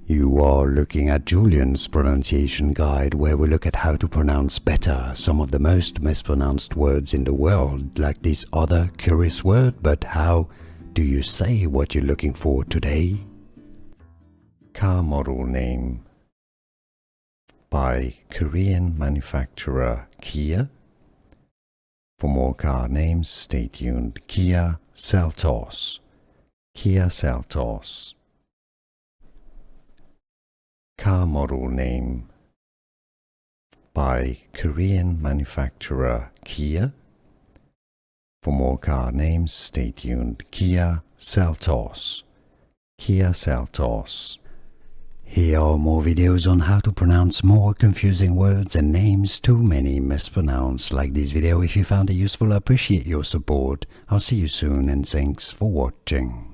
You are looking at Julian's pronunciation guide, where we look at how to pronounce better some of the most mispronounced words in the world, like this other curious word. But how do you say what you're looking for today? Car model name by Korean manufacturer Kia. For more car names, stay tuned. Kia Seltos. Kia Seltos. Car model name by Korean manufacturer Kia. For more car names, stay tuned. Kia Seltos. Kia Seltos. Here are more videos on how to pronounce more confusing words and names too many mispronounced. Like this video if you found it useful. I appreciate your support. I'll see you soon and thanks for watching.